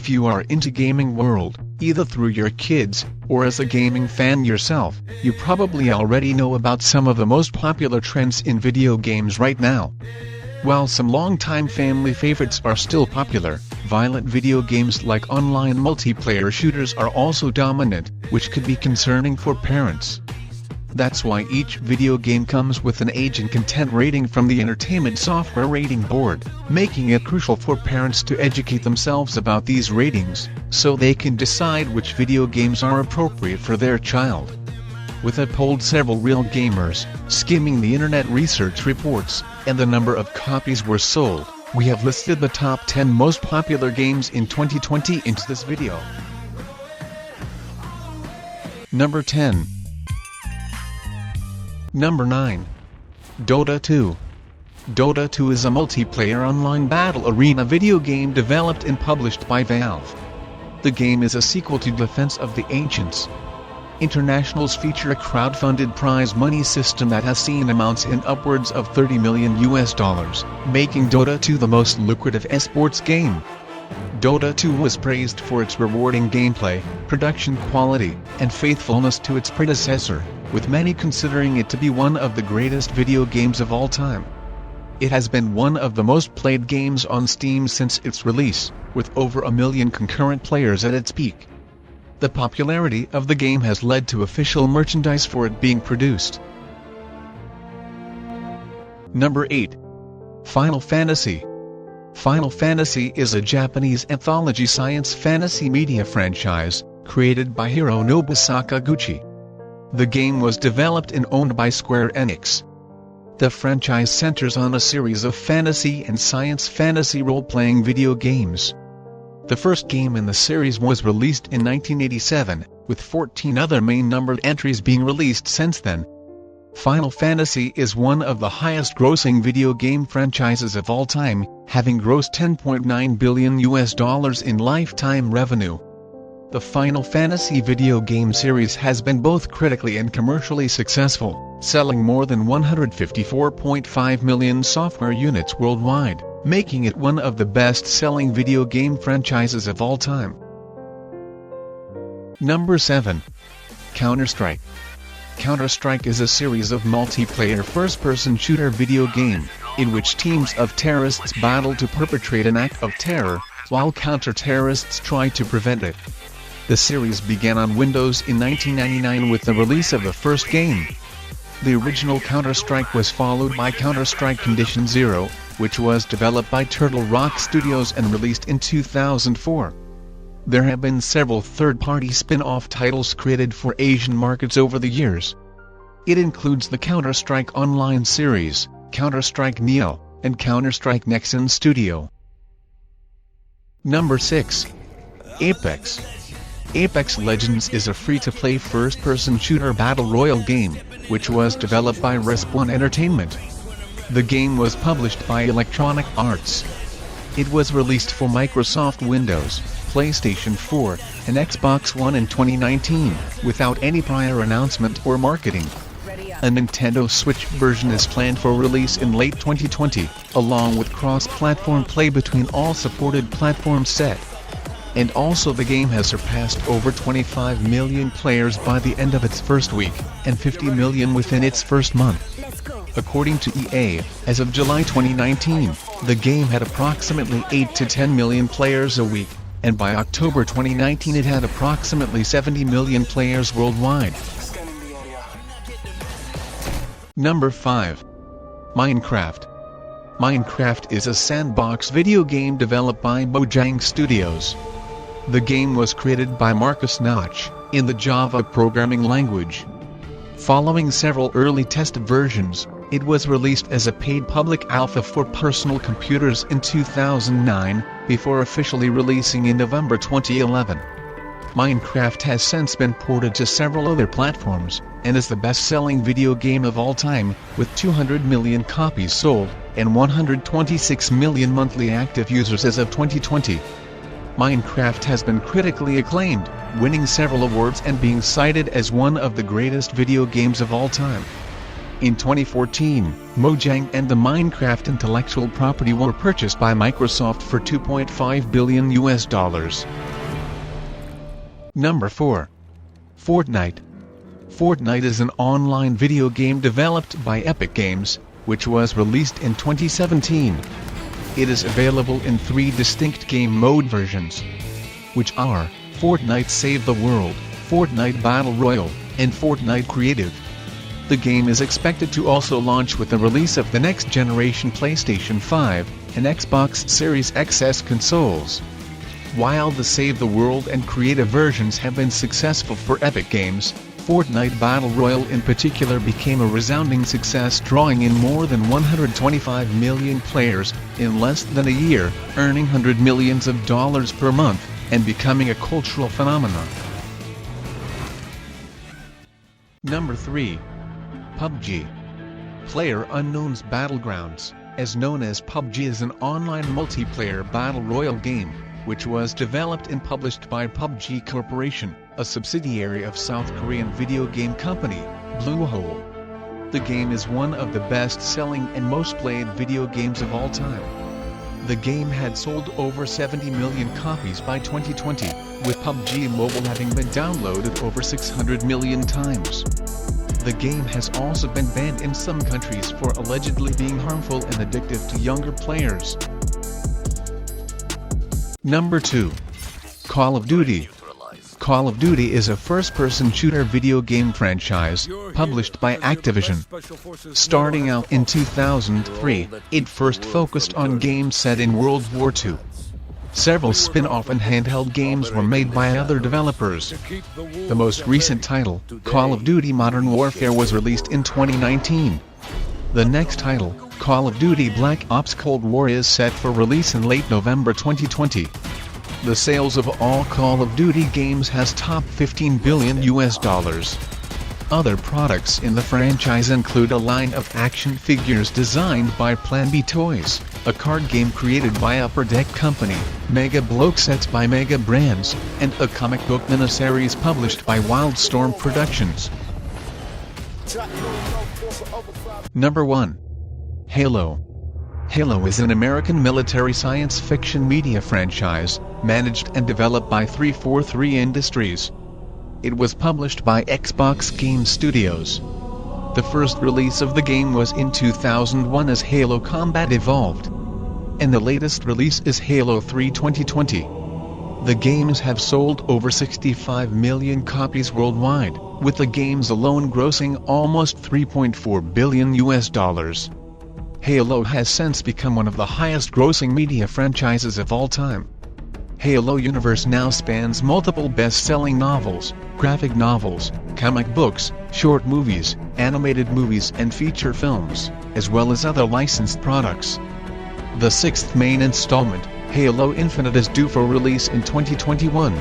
If you are into gaming world, either through your kids, or as a gaming fan yourself, you probably already know about some of the most popular trends in video games right now. While some long-time family favorites are still popular, violent video games like online multiplayer shooters are also dominant, which could be concerning for parents. That's why each video game comes with an age and content rating from the Entertainment Software Rating Board, making it crucial for parents to educate themselves about these ratings, so they can decide which video games are appropriate for their child. With a polled several real gamers, skimming the internet research reports, and the number of copies were sold, we have listed the top 10 most popular games in 2020 into this video. Number 10. Number 9. Dota 2. Dota 2 is a multiplayer online battle arena video game developed and published by Valve. The game is a sequel to Defense of the Ancients. Internationals feature a crowdfunded prize money system that has seen amounts in upwards of $30 million, making Dota 2 the most lucrative esports game. Dota 2 was praised for its rewarding gameplay, production quality, and faithfulness to its predecessor, with many considering it to be one of the greatest video games of all time. It has been one of the most played games on Steam since its release, with over 1 million concurrent players at its peak. The popularity of the game has led to official merchandise for it being produced. Number 8. Final Fantasy. Final Fantasy is a Japanese anthology science fantasy media franchise, created by Hironobu Sakaguchi. The game was developed and owned by Square Enix. The franchise centers on a series of fantasy and science fantasy role-playing video games. The first game in the series was released in 1987, with 14 other main numbered entries being released since then. Final Fantasy is one of the highest-grossing video game franchises of all time, having grossed $10.9 billion in lifetime revenue. The Final Fantasy video game series has been both critically and commercially successful, selling more than 154.5 million software units worldwide, making it one of the best-selling video game franchises of all time. Number 7. CounterStrike. CounterStrike is a series of multiplayer first-person shooter video game, in which teams of terrorists battle to perpetrate an act of terror, while counter-terrorists try to prevent it. The series began on Windows in 1999 with the release of the first game. The original Counter-Strike was followed by Counter-Strike Condition Zero, which was developed by Turtle Rock Studios and released in 2004. There have been several third-party spin-off titles created for Asian markets over the years. It includes the Counter-Strike Online series, Counter-Strike Neo, and Counter-Strike Nexon Studio. Number 6. Apex. Apex Legends is a free-to-play first-person shooter battle royale game, which was developed by Respawn Entertainment. The game was published by Electronic Arts. It was released for Microsoft Windows, PlayStation 4, and Xbox One in 2019, without any prior announcement or marketing. A Nintendo Switch version is planned for release in late 2020, along with cross-platform play between all supported platforms set. And also the game has surpassed over 25 million players by the end of its first week, and 50 million within its first month. According to EA, as of July 2019, the game had approximately 8 to 10 million players a week, and by October 2019 it had approximately 70 million players worldwide. Number 5. Minecraft. Minecraft is a sandbox video game developed by Mojang Studios. The game was created by Marcus Notch, in the Java programming language. Following several early test versions, it was released as a paid public alpha for personal computers in 2009, before officially releasing in November 2011. Minecraft has since been ported to several other platforms, and is the best-selling video game of all time, with 200 million copies sold, and 126 million monthly active users as of 2020. Minecraft has been critically acclaimed, winning several awards and being cited as one of the greatest video games of all time. In 2014, Mojang and the Minecraft intellectual property were purchased by Microsoft for $2.5 billion. Number 4. Fortnite. Fortnite is an online video game developed by Epic Games, which was released in 2017. It is available in 3 distinct game mode versions, which are Fortnite Save the World, Fortnite Battle Royale, and Fortnite Creative. The game is expected to also launch with the release of the next generation PlayStation 5 and Xbox Series XS consoles. While the Save the World and Creative versions have been successful for Epic Games, Fortnite Battle Royale in particular became a resounding success, drawing in more than 125 million players in less than a year, earning hundreds of millions of dollars per month, and becoming a cultural phenomenon. Number 3. PUBG. PlayerUnknown's Battlegrounds, as known as PUBG, is an online multiplayer battle royale game, which was developed and published by PUBG Corporation, a subsidiary of South Korean video game company, Bluehole. The game is one of the best-selling and most-played video games of all time. The game had sold over 70 million copies by 2020, with PUBG Mobile having been downloaded over 600 million times. The game has also been banned in some countries for allegedly being harmful and addictive to younger players. Number 2. Call of Duty. Call of Duty is a first-person shooter video game franchise, published by Activision. Starting out in 2003, it first focused on games set in World War II. Several spin-off and handheld games were made by other developers. The most recent title, Call of Duty Modern Warfare, was released in 2019. The next title, Call of Duty Black Ops Cold War, is set for release in late November 2020. The sales of all Call of Duty games has topped $15 billion. Other products in the franchise include a line of action figures designed by Plan B Toys, a card game created by Upper Deck Company, Mega Block sets by Mega Brands, and a comic book miniseries published by Wildstorm Productions. Number 1. Halo. Halo is an American military science fiction media franchise, managed and developed by 343 Industries. It was published by Xbox Game Studios. The first release of the game was in 2001 as Halo Combat Evolved, and the latest release is Halo 3 2020. The games have sold over 65 million copies worldwide, with the games alone grossing almost $3.4 billion. Halo has since become one of the highest-grossing media franchises of all time. Halo universe now spans multiple best-selling novels, graphic novels, comic books, short movies, animated movies and feature films, as well as other licensed products. The 6th main installment, Halo Infinite, is due for release in 2021.